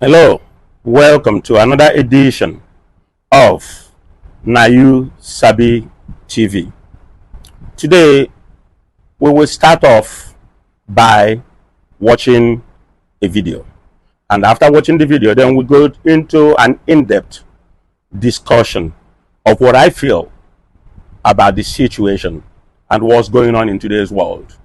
Hello, welcome to another edition of Nayu Sabi TV. Today, we will start off by watching a video. And after watching the video, then we go into an in-depth discussion of what I feel about the situation and what's going on in today's world.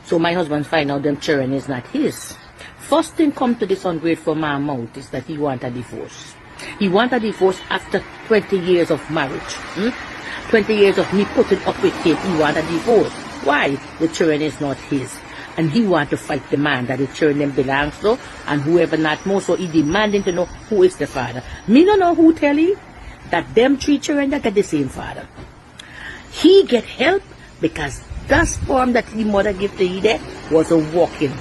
So my husband find out them children is not his. First thing come to this ungrateful man mouth is that he want a divorce. He want a divorce after 20 years of marriage. 20 years of me putting up with him, he want a divorce. Why? The children is not his. And he want to fight the man that the children belongs to, and whoever not more, so he demanding to know who is the father. Me don't know who tell he that them three children that get the same father. He get help because that sperm that his mother gave to he was a walking.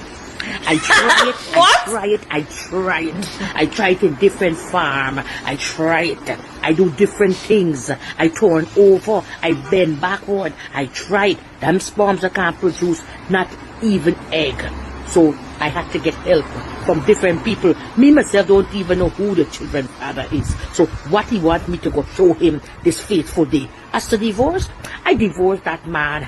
I try it, I try it in different farm. I try it. I do different things. I turn over. I bend backward. I try it. Them sperms that can't produce not even egg. So I had to get help from different people. Me myself don't even know who the children's father is. So what he want me to go show him this fateful day. As to divorce, I divorced that man.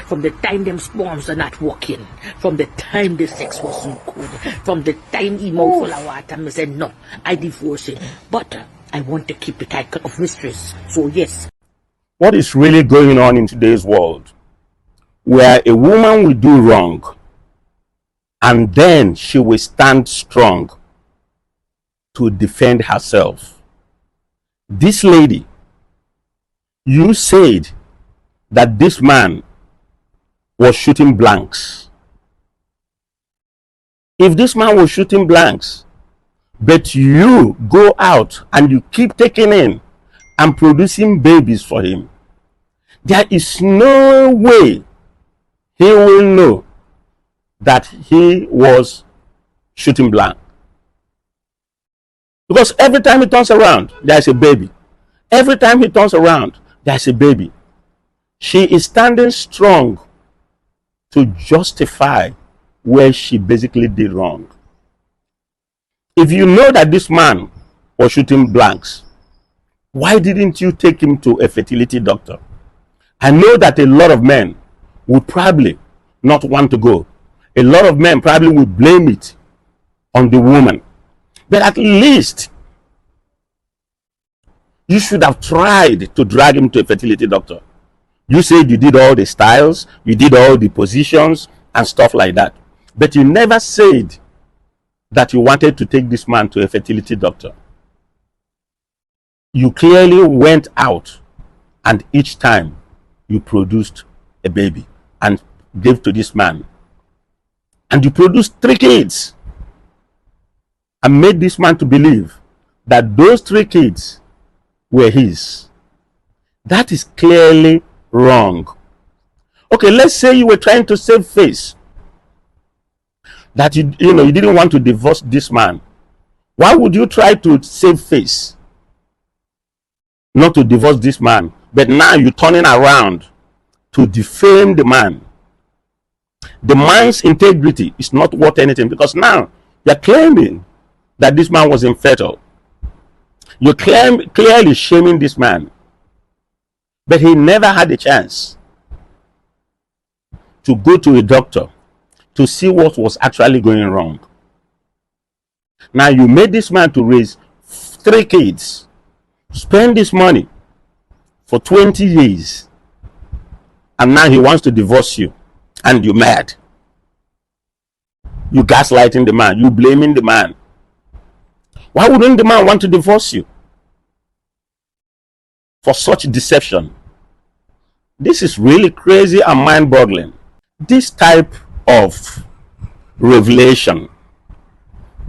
From the time them sperms are not working, from the time the sex wasn't good, from the time he mouth full of water, I said no, I divorce him. But I want to keep the title of mistress. So yes. What is really going on in today's world, where a woman will do wrong and then she will stand strong to defend herself? This lady, you said that this man was shooting blanks. If this man was shooting blanks, but you go out and you keep taking in and producing babies for him, there is no way he will know that he was shooting blank. Because every time he turns around, there's a baby. Every time he turns around, there's a baby. She is standing strong to justify where she basically did wrong. If you know that this man was shooting blanks, why didn't you take him to a fertility doctor? I know that a lot of men would probably not want to go. A lot of men probably would blame it on the woman. But at least you should have tried to drag him to a fertility doctor. You said you did all the styles, you did all the positions and stuff like that. But you never said that you wanted to take this man to a fertility doctor. You clearly went out and each time you produced a baby and gave to this man. And you produced 3 kids and made this man to believe that those 3 kids were his. That is clearly wrong. Okay, let's say you were trying to save face, that you didn't want to divorce this man. Why would you try to save face not to divorce this man, but now you're turning around to defame the man? The man's integrity is not worth anything, because now you're claiming that this man was infertile. You're clearly shaming this man. But he never had a chance to go to a doctor to see what was actually going wrong. Now you made this man to raise 3 kids, spend this money for 20 years, and now he wants to divorce you, and you're mad. You gaslighting the man, you blaming the man. Why wouldn't the man want to divorce you for such deception? This is really crazy and mind-boggling. This type of revelation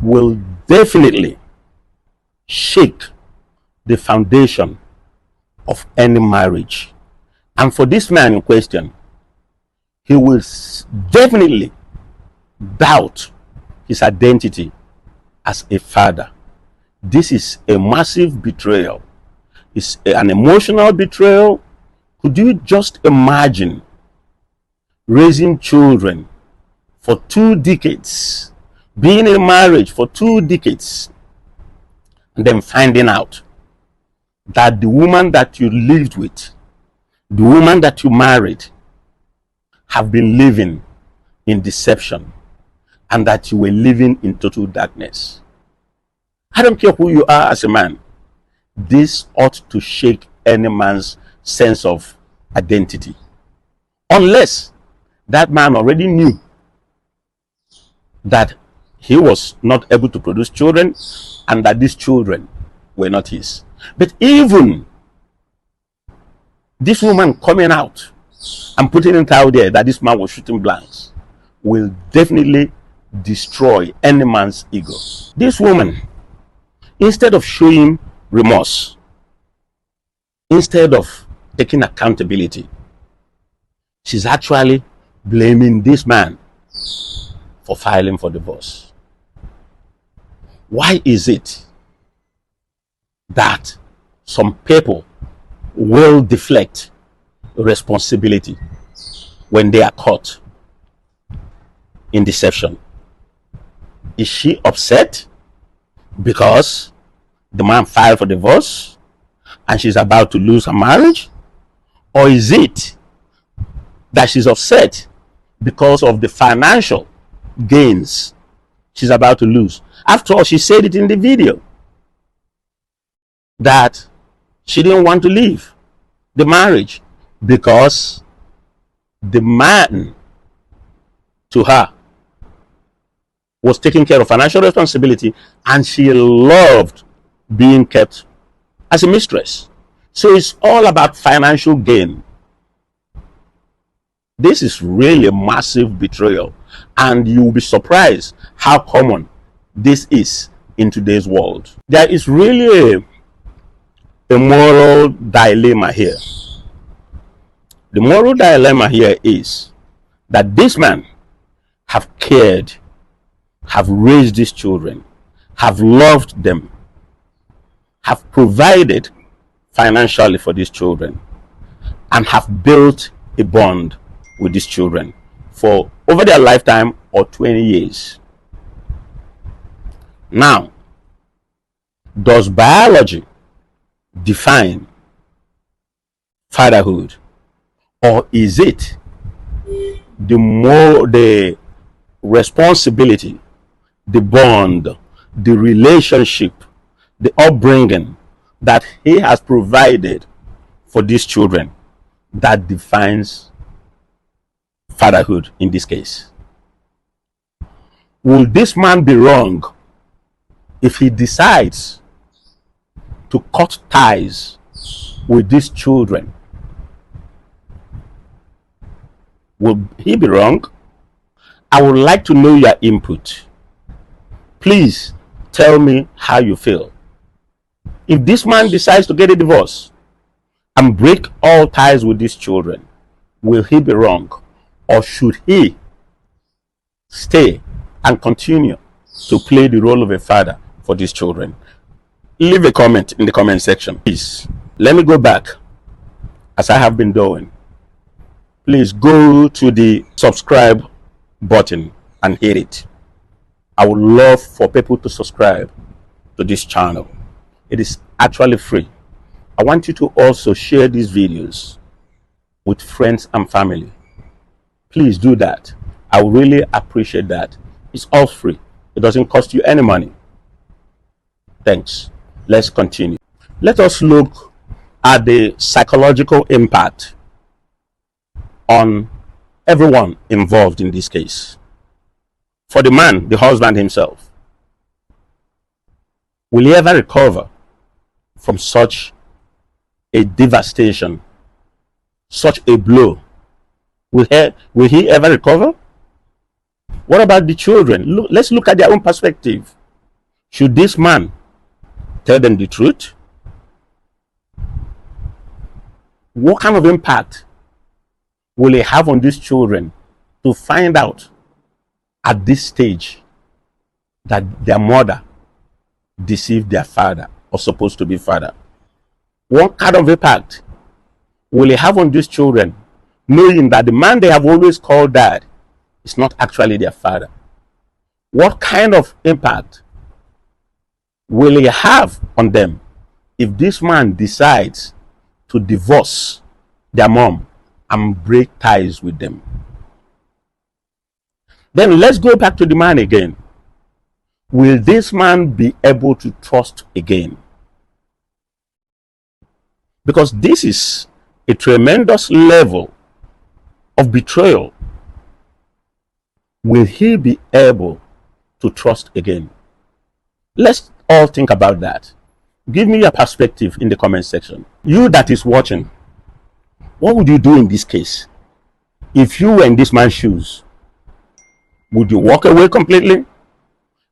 will definitely shake the foundation of any marriage. And for this man in question, he will definitely doubt his identity as a father. This is a massive betrayal. It's an emotional betrayal. Could you just imagine raising children for 2 decades, being in marriage for 2 decades, and then finding out that the woman that you lived with, the woman that you married, have been living in deception, and that you were living in total darkness. I don't care who you are as a man. This ought to shake any man's sense of identity. Unless that man already knew that he was not able to produce children and that these children were not his. But even this woman coming out and putting it out there that this man was shooting blanks will definitely destroy any man's ego. This woman, instead of showing remorse, instead of taking accountability, she's actually blaming this man for filing for divorce. Why is it that some people will deflect responsibility when they are caught in deception? Is she upset because the man filed for divorce and she's about to lose her marriage? Or is it that she's upset because of the financial gains she's about to lose? After all, she said it in the video that she didn't want to leave the marriage because the man to her was taking care of financial responsibility and she loved being kept as a mistress. So it's all about financial gain. This is really a massive betrayal, and you'll be surprised how common this is in today's world. There is really a moral dilemma here. The moral dilemma here is that this man have cared, have raised these children, have loved them, have provided financially for these children, and have built a bond with these children for over their lifetime or 20 years. Now, does biology define fatherhood, or is it the responsibility, the bond, the relationship, the upbringing that he has provided for these children that defines fatherhood in this case? Will this man be wrong if he decides to cut ties with these children? Will he be wrong? I would like to know your input. Please tell me how you feel. If this man decides to get a divorce and break all ties with these children, will he be wrong? Or should he stay and continue to play the role of a father for these children? Leave a comment in the comment section. Please, let me go back as I have been doing. Please go to the subscribe button and hit it. I would love for people to subscribe to this channel. It is actually free. I want you to also share these videos with friends and family. Please do that. I would really appreciate that. It's all free. It doesn't cost you any money. Thanks. Let's continue. Let us look at the psychological impact on everyone involved in this case. For the man, the husband himself, will he ever recover from such a devastation, such a blow? Will he ever recover? What about the children? Let's look at their own perspective. Should this man tell them the truth? What kind of impact will it have on these children to find out at this stage that their mother deceived their father, or supposed to be father? What kind of impact will it have on these children knowing that the man they have always called dad is not actually their father? What kind of impact will he have on them if this man decides to divorce their mom and break ties with them? Then let's go back to the man again. Will this man be able to trust again? Because this is a tremendous level of betrayal. Will he be able to trust again? Let's all think about that. Give me your perspective in the comment section. You that is watching, what would you do in this case? If you were in this man's shoes, would you walk away completely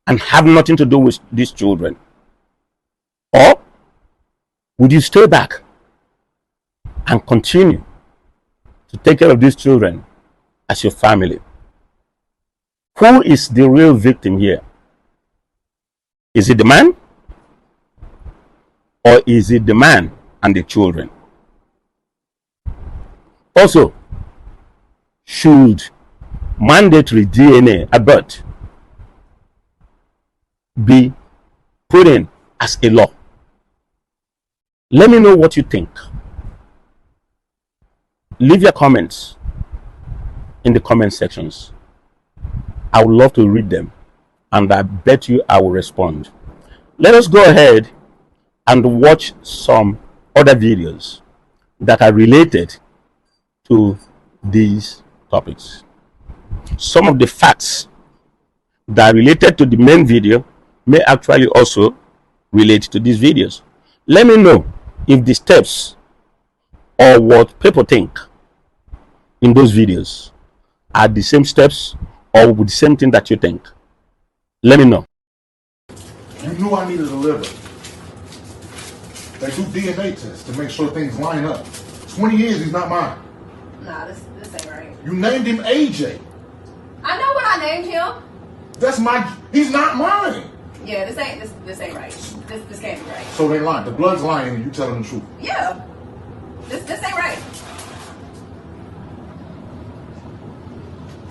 and have nothing to do with these children? Or would you stay back and continue to take care of these children as your family? Who is the real victim here? Is it the man? Or is it the man and the children? Also, should mandatory DNA at birth be put in as a law? Let me know what you think. Leave your comments in the comment sections. I would love to read them, and I bet you I will respond. Let us go ahead and watch some other videos that are related to these topics. Some of the facts that are related to the main video may actually also relate to these videos. Let me know if the steps or what people think in those videos are the same steps or with the same thing that you think. Let me know. You knew I needed a liver. They do DNA tests to make sure things line up. 20 years, he's not mine. Nah, this ain't right. You named him AJ. I know what I named him. That's he's not mine. Yeah, this ain't right. This can't be right. So they lying. The blood's lying and you telling the truth. Yeah. This ain't right.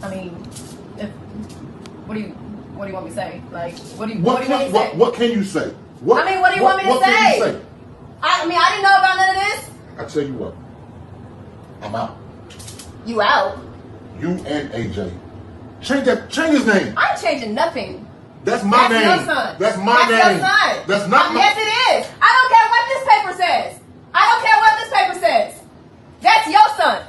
I mean, what do you want me to say? Like, what do you want me to say? What can you say? What do you want me to say? Can you say? I didn't know about none of this. I tell you what. I'm out. You out? You and AJ. Change his name. I ain't changing nothing. That's my name. That's your son. That's my name. That's your son. That's not my. Yes, it is. I don't care what this paper says. That's your son.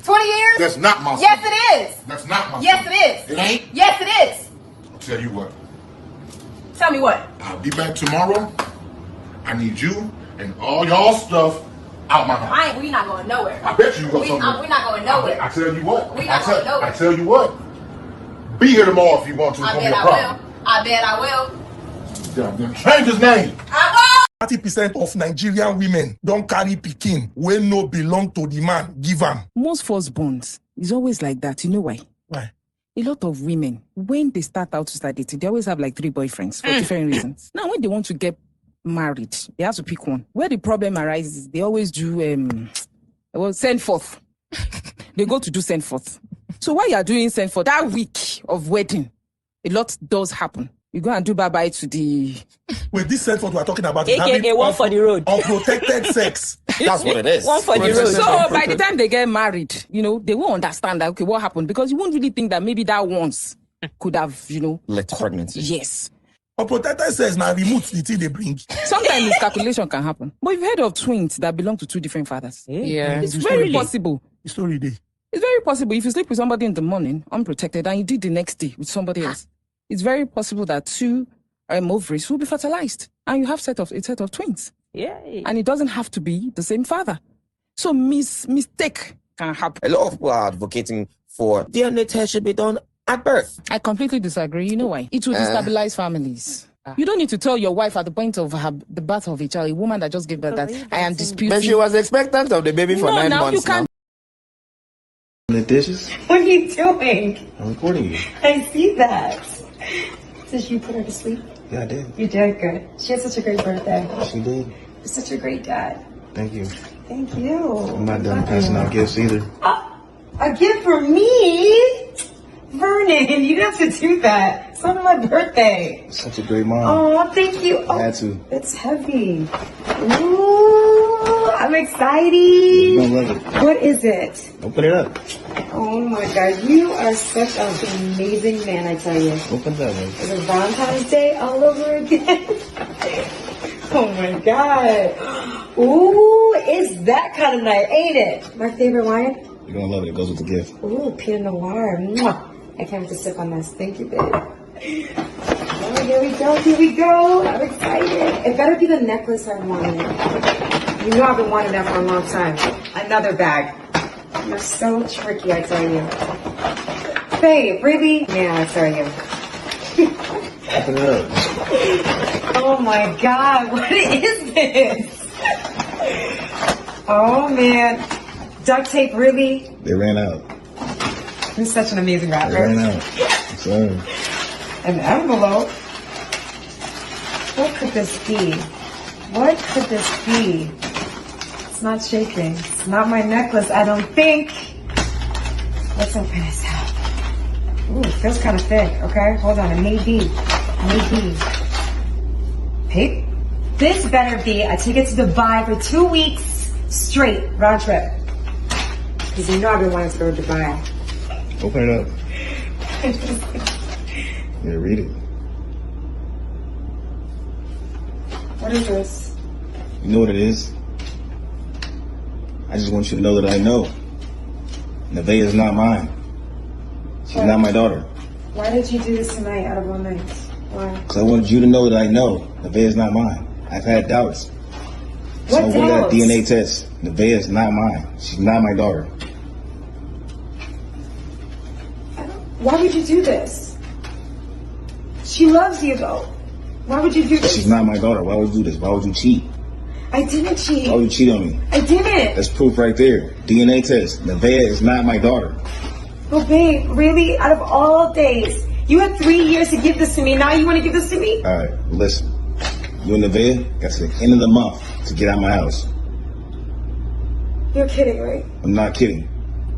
20 years? That's not my son. Yes, it is. That's not my Yes, son. it is. It ain't? Yes, it is. I'll tell you what. Tell me what? I'll be back tomorrow. I need you and all y'all stuff out my house. We not going nowhere. I bet you go somewhere. We're not going nowhere. I tell you what. We not going nowhere. I tell you what. Be here tomorrow if you want to. I bet I will. I bet I will. Then change his name. I will. 30% of Nigerian women don't carry pikin when no belong to the man, give am. Most firstborns is always like that. You know why? Why? A lot of women, when they start out to start dating, they always have like 3 boyfriends for different reasons. Now, when they want to get married, they have to pick one. Where the problem arises, they always do send forth. They go to do send forth. So while you are doing send forth, that week of wedding, a lot does happen. You go and do bye-bye to the... With this set what we're talking about, AKA one for the road. Unprotected sex. That's what it is. One for the road. So by the time they get married, they won't understand that, okay, what happened? Because you won't really think that maybe that once could have, led to pregnancy. Yes. Unprotected sex now remote the thing they bring. Sometimes miscalculation can happen. But you've heard of twins that belong to 2 different fathers. Yeah. It's very possible. The story day. It's very possible. If you sleep with somebody in the morning, unprotected, and you did the next day with somebody else, it's very possible that 2 ovaries will be fertilized, and you have a set of twins. Yeah. And it doesn't have to be the same father. So mistake can happen. A lot of people are advocating for DNA test should be done at birth. I completely disagree. You know why? It will destabilize families. You don't need to tell your wife at the point of the birth of a child, a woman that just gave birth, that I am disputing. But she was expectant of the baby for 9 now months you can't. The dishes? What are you doing? I'm recording you. I see that. Did you put her to sleep? Yeah, I did. You did good. She had such a great birthday. She did. You're such a great dad. Thank you. Thank you. I'm not done passing out gifts either. A gift for me? Vernon, you didn't have to do that. It's not my birthday. Such a great mom. Oh, thank you. I had to. It's heavy. Ooh, I'm excited. You're gonna love it. What is it? Open it up. Oh my God, you are such an amazing man, I tell you. Open it up, man. Is it Valentine's Day all over again? Oh my God. Ooh, it's that kind of night, ain't it? My favorite wine? You're gonna love it. It goes with the gift. Ooh, Pinot Noir. Mwah. I can't wait to sip on this. Thank you, babe. Oh, here we go, here we go. I'm excited. It better be the necklace I wanted. You know I've been wanting that for a long time. Another bag. You're so tricky, I tell you. Babe, really? Yeah, I tell you. Open it up. Oh my God, what is this? Oh man. Duct tape, really? They ran out. You're such an amazing They rapper. ran out. Sorry. An envelope? What could this be? What could this be? It's not shaking. It's not my necklace, I don't think. Let's open this up. Ooh, it feels kind of thick, okay? Hold on, it may be. Maybe. Hey, this better be a ticket to Dubai for 2 weeks straight, round trip. Because you know I've been wanting to go to Dubai. Open it up. Yeah, read it. What is this? You know what it is? I just want you to know that I know. Nevaeh is not mine. She's not my daughter. Why did you do this tonight out of all nights? Why? Because I wanted you to know that I know Nevaeh is not mine. I've had doubts. So What I wanted that doubts? DNA test. Nevaeh is not mine. She's not my daughter. Why would you do this? She loves you though. Why would you do this? She's not my daughter. Why would you do this? Why would you cheat? I didn't cheat. Why would you cheat on me? I didn't. That's proof right there. DNA test. Nevaeh is not my daughter. Well, babe, really? Out of all days, you had 3 years to give this to me. Now you want to give this to me? All right, listen. You and Nevaeh got to the end of the month to get out of my house. You're kidding, right? I'm not kidding.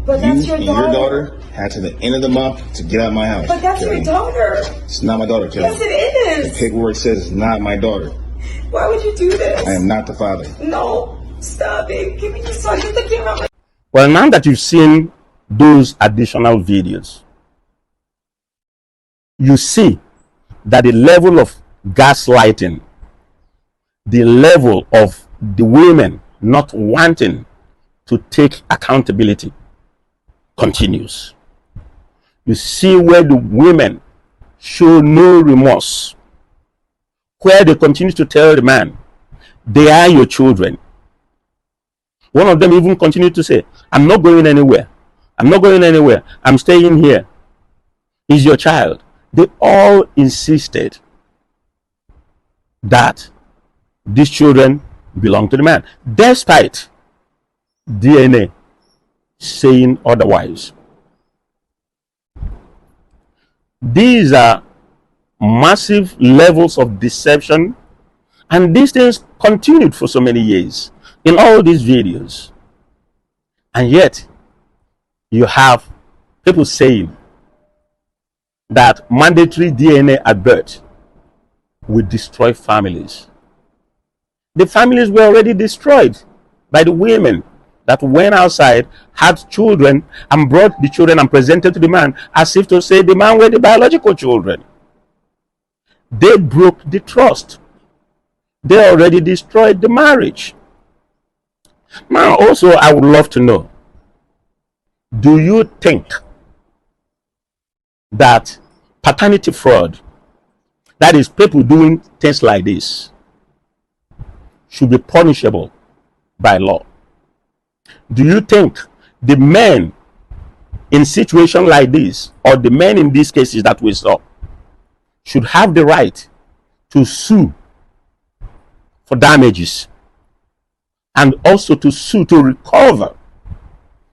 But that's You your and daughter. your daughter had to the end of the month to get out of my house. But that's your Kelly. daughter. It's not my daughter, Kelly. Yes, it The is. paperwork says it's not my daughter. Why would you do this? I am not the father. No, stop it. Give me just talking the camera. Well, now that you've seen those additional videos, you see that the level of gaslighting, the level of the women not wanting to take accountability continues. You see where the women show no remorse, where they continue to tell the man, they are your children. One of them even continued to say, I'm not going anywhere. I'm not going anywhere. I'm staying here. He's your child. They all insisted that these children belong to the man, despite DNA saying otherwise. These are massive levels of deception, and these things continued for so many years in all these videos. And yet, you have people saying that mandatory DNA at birth will destroy families. The families were already destroyed by the women that went outside, had children, and brought the children and presented to the man as if to say the man were the biological children. They broke the trust. They already destroyed the marriage. Now, also, I would love to know, do you think that paternity fraud, that is people doing things like this, should be punishable by law? Do you think the men in situations like this, or the men in these cases that we saw, should have the right to sue for damages and also to sue to recover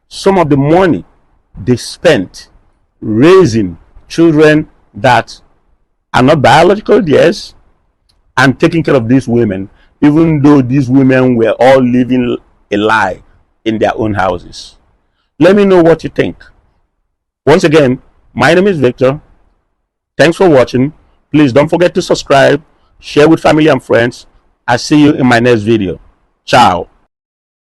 some of the money they spent raising children that are not biological theirs and taking care of these women, even though these women were all living a lie in their own houses? Let me know what you think. Once again, My name is Victor. Thanks for watching. Please don't forget to subscribe, share with family and friends. I'll see you in my next video. Ciao.